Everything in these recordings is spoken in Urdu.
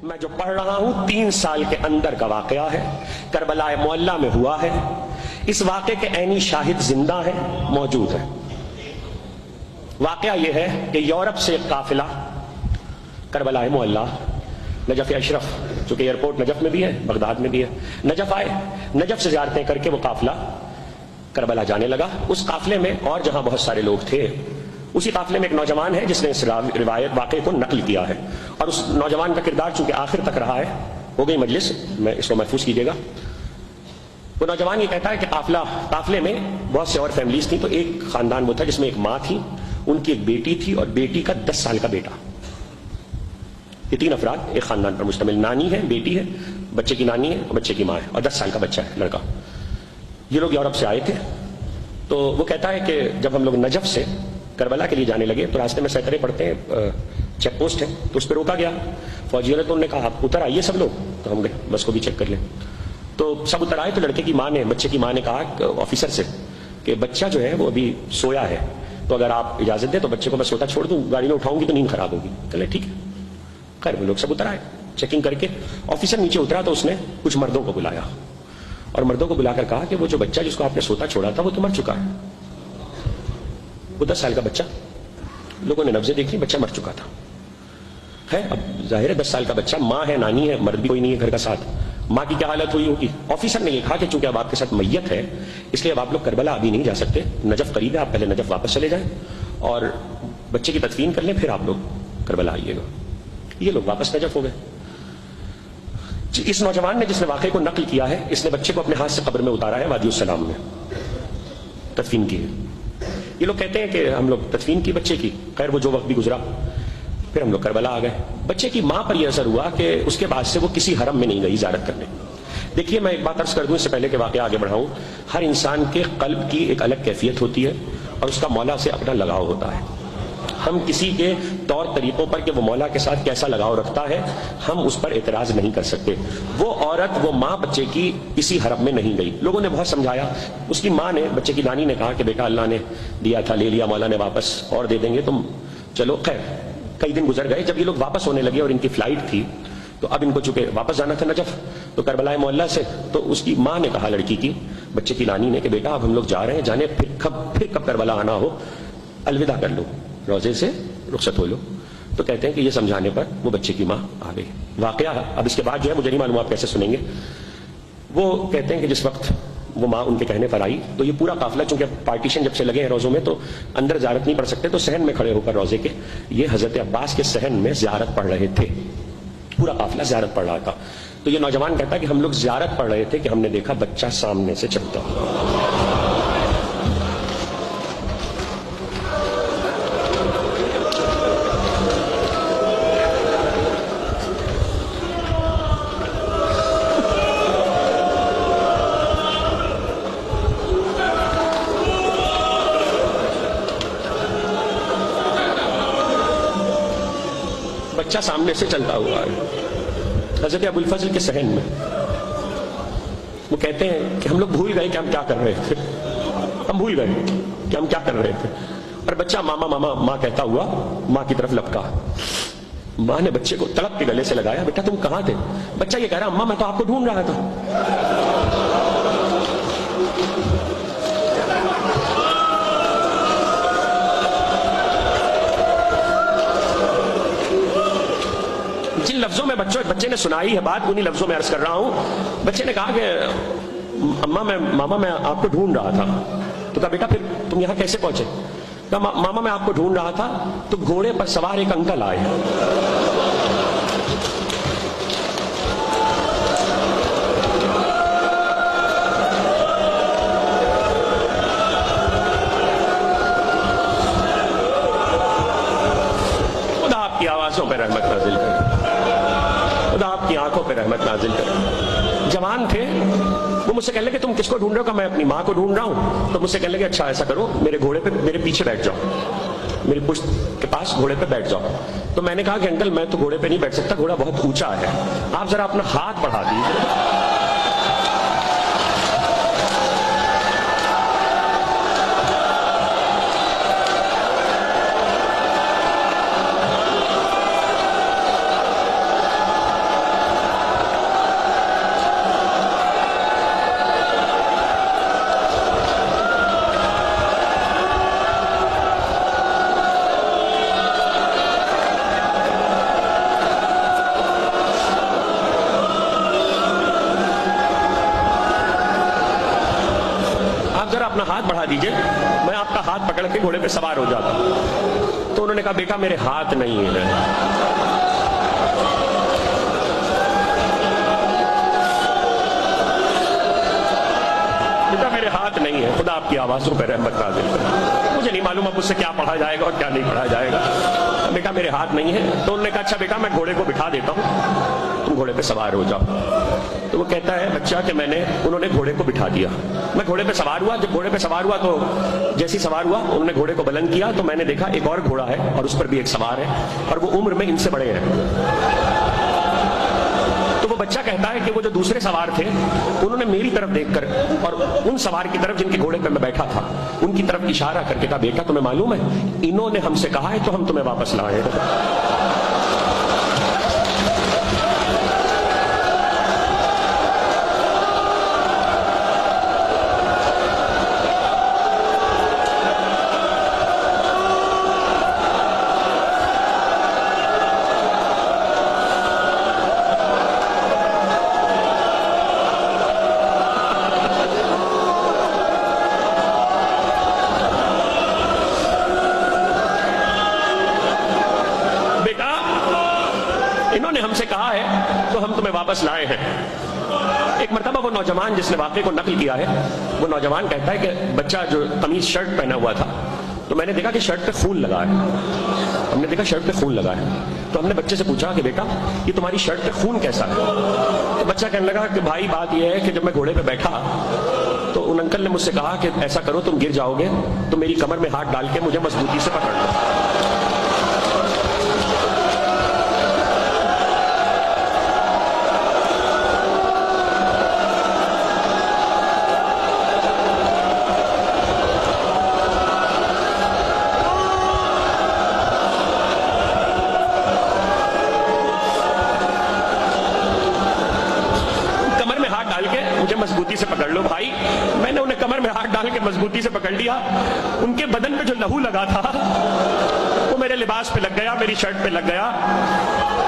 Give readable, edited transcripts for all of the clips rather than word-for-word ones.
میں جو پڑھ رہا ہوں 3 سال کے اندر کا واقعہ ہے، کربلا معلیٰ میں ہوا ہے۔ اس واقعے کے عینی شاہد زندہ ہیں، موجود ہیں۔ واقعہ یہ ہے کہ یورپ سے ایک قافلہ کربلا معلیٰ، نجف اشرف جو کہ ایئرپورٹ نجف میں بھی ہے، بغداد میں بھی ہے، نجف آئے، نجف سے زیارتیں کر کے وہ قافلہ کربلا جانے لگا۔ اس قافلے میں اور جہاں بہت سارے لوگ تھے، اسی قافلے میں ایک نوجوان ہے جس نے اس روایت واقعے کو نقل کیا ہے، اور اس نوجوان کا کردار چونکہ آخر تک رہا ہے۔ ہو گئی مجلس، میں اس کو محفوظ کیجیے گا۔ وہ نوجوان یہ کہتا ہے کہ قافلے میں بہت سے اور فیملیز تھیں، تو ایک خاندان وہ تھا جس میں ایک ماں تھی، ان کی ایک بیٹی تھی اور بیٹی کا 10 سال کا بیٹا۔ یہ 3 افراد ایک خاندان پر مشتمل، نانی ہے، بیٹی ہے، بچے کی نانی ہے اور بچے کی ماں ہے، اور 10 سال کا بچہ ہے، لڑکا۔ یہ لوگ یورپ سے آئے تھے۔ تو وہ کہتا ہے کہ جب ہم لوگ نجف سے کربلا کے لیے جانے لگے تو راستے میں سیکڑے پڑتے ہیں، چیک پوسٹ ہے، تو اس پہ روکا گیا۔ فوجیوں نے تو انہوں نے کہا آپ اتر آئیے سب لوگ، تو ہم گئے بس کو بھی چیک کر لیں۔ تو سب اتر آئے تو لڑکے کی ماں نے، بچے کی ماں نے کہا آفیسر سے کہ بچہ جو ہے وہ ابھی سویا ہے، تو اگر آپ اجازت دیں تو بچے کو میں سوتا چھوڑ دوں، گاڑی میں اٹھاؤں گی تو نیند خراب ہوگی۔ چلے ٹھیک ہے۔ خیر وہ لوگ سب اتر آئے، چیکنگ کر کے آفیسر نیچے اترا تو اس نے کچھ مردوں کو بلایا اور مردوں کو بلا کر کہا کہ وہ جو بچہ جس کو آپ نے سوتا چھوڑا تھا وہ تو مر چکا ہے۔ وہ 10 سال کا بچہ، لوگوں نے نبضیں دیکھی، بچہ مر چکا تھا۔ ہے اب ظاہر ہے 10 سال کا بچہ، ماں ہے، نانی ہے، مرد بھی کوئی نہیں ہے گھر کا ساتھ، ماں کی کیا حالت ہوئی ہوگی۔ آفیسر نے یہ کہا کہ چونکہ اب آپ کے ساتھ میت ہے اس لیے اب آپ لوگ کربلا ابھی نہیں جا سکتے، نجف قریب ہے، آپ پہلے نجف واپس چلے جائیں اور بچے کی تدفین کر لیں، پھر آپ لوگ کربلا آئیے گا۔ یہ لوگ واپس نجف ہو گئے۔ اس نوجوان نے جس نے واقعے کو نقل کیا ہے، اس نے بچے کو اپنے ہاتھ سے قبر میں اتارا ہے، وادی السلام میں تدفین کی ہے۔ یہ لوگ کہتے ہیں کہ ہم لوگ تدفین کی بچے کی، خیر وہ جو وقت بھی گزرا، پھر ہم لوگ کربلا آ گئے۔ بچے کی ماں پر یہ اثر ہوا کہ اس کے بعد سے وہ کسی حرم میں نہیں گئی زیارت کرنے۔ دیکھیے میں ایک بات عرض کر دوں اس سے پہلے کہ واقعہ آگے بڑھاؤں، ہر انسان کے قلب کی ایک الگ کیفیت ہوتی ہے اور اس کا مولا سے اپنا لگاؤ ہوتا ہے۔ ہم کسی کے طور طریقوں پر کہ وہ مولا کے ساتھ کیسا لگاؤ رکھتا ہے ہم اس پر اعتراض نہیں کر سکتے۔ وہ عورت، وہ ماں بچے کی کسی حرم میں نہیں گئی، لوگوں نے بہت سمجھایا، اس کی ماں نے، بچے کی نانی نے کہا کہ بیٹا اللہ نے دیا تھا، لے لیا، مولا نے واپس اور دے دیں گے، تم چلو۔ خیر کئی دن گزر گئے، جب یہ لوگ واپس ہونے لگے اور ان کی فلائٹ تھی تو اب ان کو چونکہ واپس جانا تھا نجف، تو کربلا معلیٰ سے، تو اس کی ماں نے کہا لڑکی کی، بچے کی نانی نے کہ بیٹا اب ہم لوگ جا رہے ہیں، جانے پھر کب کربلا آنا ہو الوداع کر لو، روزے سے رخصت ہو لو۔ تو کہتے ہیں کہ یہ سمجھانے پر وہ بچے کی ماں آ گئی۔ واقعہ اب اس کے بعد جو ہے مجھے نہیں معلوم آپ کیسے سنیں گے۔ وہ کہتے ہیں کہ جس وقت وہ ماں ان کے کہنے پر آئی تو یہ پورا قافلہ، چونکہ پارٹیشن جب سے لگے ہیں روزوں میں تو اندر زیارت نہیں پڑھ سکتے، تو صحن میں کھڑے ہو کر روزے کے یہ حضرت عباس کے صحن میں زیارت پڑھ رہے تھے، پورا قافلہ زیارت پڑھ رہا تھا۔ تو یہ نوجوان کہتا ہے کہ ہم لوگ زیارت پڑھ رہے تھے کہ ہم نے دیکھا بچہ سامنے سے چلتا ہوا۔ بچہ سامنے سے چلتا ہوا ہے حضرت ابو الفضل کے صحن میں۔ وہ کہتے ہیں کہ ہم لوگ بھول گئے کہ ہم کیا کر رہے تھے، ہم بھول گئے کہ ہم کیا کر رہے تھے، اور بچہ ماما ماما ماں کہتا ہوا ماں کی طرف لپکا۔ ماں نے بچے کو تڑپ کے گلے سے لگایا، بیٹا تم کہاں تھے؟ بچہ یہ کہہ رہا اماں میں تو آپ کو ڈھونڈ رہا تھا۔ جن لفظوں میں بچے نے سنائی ہے بات، انہی لفظوں میں عرض کر رہا ہوں۔ بچے نے کہا کہ ماما میں آپ کو ڈھونڈ رہا تھا۔ تو کہا بیٹا پھر تم یہاں کیسے پہنچے؟ کہا ماما میں آپ کو ڈھونڈ رہا تھا تو گھوڑے پر سوار ایک انکل آئے۔ خدا آپ کی آوازوں پہ رحمت نازل کرے، خدا آپ کی آنکھوں پہ رحمت نازل کرے۔ جوان تھے، وہ مجھ سے کہنے لگے کہ تم کس کو ڈھونڈ رہے ہو؟ کہ میں اپنی ماں کو ڈھونڈ رہا ہوں۔ تو مجھ سے کہنے لگے اچھا ایسا کرو، میرے گھوڑے پہ میرے پیچھے بیٹھ جاؤ، میری پشت کے پاس گھوڑے پہ بیٹھ جاؤ۔ تو میں نے کہا کہ انکل میں تو گھوڑے پہ نہیں بیٹھ سکتا، گھوڑا بہت اونچا ہے، آپ ذرا اپنا ہاتھ بڑھا دیجیے۔ ذرا اپنا ہاتھ بڑھا دیجئے، میں آپ کا ہاتھ پکڑ کے گھوڑے پہ سوار ہو جاتا ہوں۔ تو انہوں نے کہا بیٹا میرے ہاتھ نہیں ہے۔ بیٹا میرے ہاتھ نہیں ہے، خدا آپ کی آوازوں پہ رحمت نازل کرے۔ مجھے نہیں معلوم اب اس سے کیا پڑھا جائے گا اور کیا نہیں پڑھا جائے گا۔ بیٹا میرے ہاتھ نہیں ہے۔ تو انہوں نے کہا اچھا بیٹا میں گھوڑے کو بٹھا دیتا ہوں، تم گھوڑے پہ سوار ہو جاؤ۔ تو وہ کہتا ہے بچہ کہ انہوں نے گھوڑے کو بٹھا دیا، میں گھوڑے پہ سوار ہوا۔ جب گھوڑے پہ سوار ہوا تو جیسی سوار ہوا انہوں نے گھوڑے کو بلند کیا تو میں نے دیکھا ایک اور گھوڑا ہے اور اس پر بھی ایک سوار ہے اور وہ عمر میں ان سے بڑے ہیں۔ تو وہ بچہ کہتا ہے کہ وہ جو دوسرے سوار تھے انہوں نے میری طرف دیکھ کر اور ان سوار کی طرف جن کے گھوڑے پہ میں بیٹھا تھا ان کی طرف اشارہ کر کے کہا بیٹا تمہیں معلوم ہے انہوں نے ہم سے کہا ہے تو ہم تمہیں واپس لائے۔ انہوں نے ہم سے کہا ہے تو ہم تمہیں واپس لائے ہیں۔ ایک مرتبہ وہ نوجوان جس نے واقعے کو نقل کیا ہے وہ نوجوان کہتا ہے کہ بچہ جو قمیض شرٹ پہنا ہوا تھا تو میں نے دیکھا کہ شرٹ پہ خون لگا ہے، ہم نے دیکھا شرٹ پہ خون لگا ہے تو ہم نے بچے سے پوچھا کہ بیٹا یہ تمہاری شرٹ پہ خون کیسا ہے؟ تو بچہ کہنے لگا کہ بھائی بات یہ ہے کہ جب میں گھوڑے پہ بیٹھا تو ان انکل نے مجھ سے کہا کہ ایسا کرو تم گر جاؤ گے تو میری کمر میں ہاتھ ڈال کے مجھے مضبوطی سے پکڑ لو۔ مجھے مضبوطی سے پکڑ لو بھائی۔ میں نے انہیں کمر میں ہاتھ ڈال کے مضبوطی سے پکڑ لیا، ان کے بدن پہ جو لہو لگا تھا وہ میرے لباس پہ لگ گیا، میری شرٹ پہ لگ گیا۔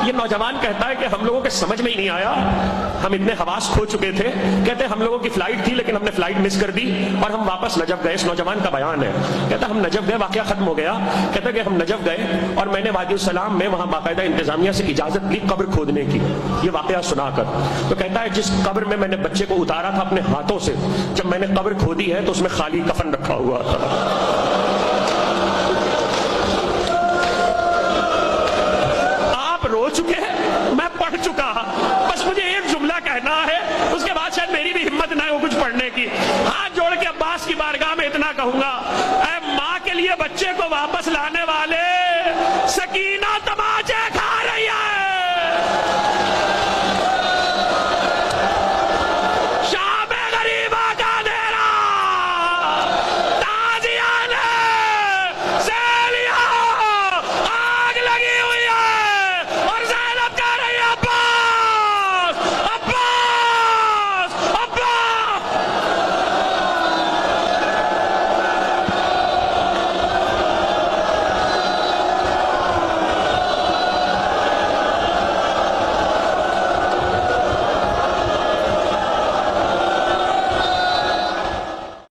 یہ نوجوان کہتا ہے کہ ہم لوگوں کے سمجھ میں ہی نہیں آیا، ہم اتنے حواس کھو چکے تھے، کہتے ہم لوگوں کی فلائٹ تھی لیکن ہم نے فلائٹ مس کر دی اور ہم واپس نجف گئے۔ اس نوجوان کا بیان ہے، کہتا ہم نجف گئے، واقعہ ختم ہو گیا، کہتا کہ ہم نجف گئے اور میں نے وادی السلام میں وہاں باقاعدہ انتظامیہ سے اجازت لی قبر کھودنے کی، یہ واقعہ سنا کر۔ تو کہتا ہے جس قبر میں میں نے بچے کو اتارا تھا اپنے ہاتھوں سے، جب میں نے قبر کھودی ہے تو اس میں خالی کفن رکھا ہوا تھا۔ آپ رو چکے ہیں، میں پڑھ چکا، بس مجھے ایک جملہ کہنا ہے، اس کے بعد شاید میری بھی ہمت نہ ہو کچھ پڑھنے کی۔ ہاتھ جوڑ کے عباس کی بارگاہ میں اتنا کہوں گا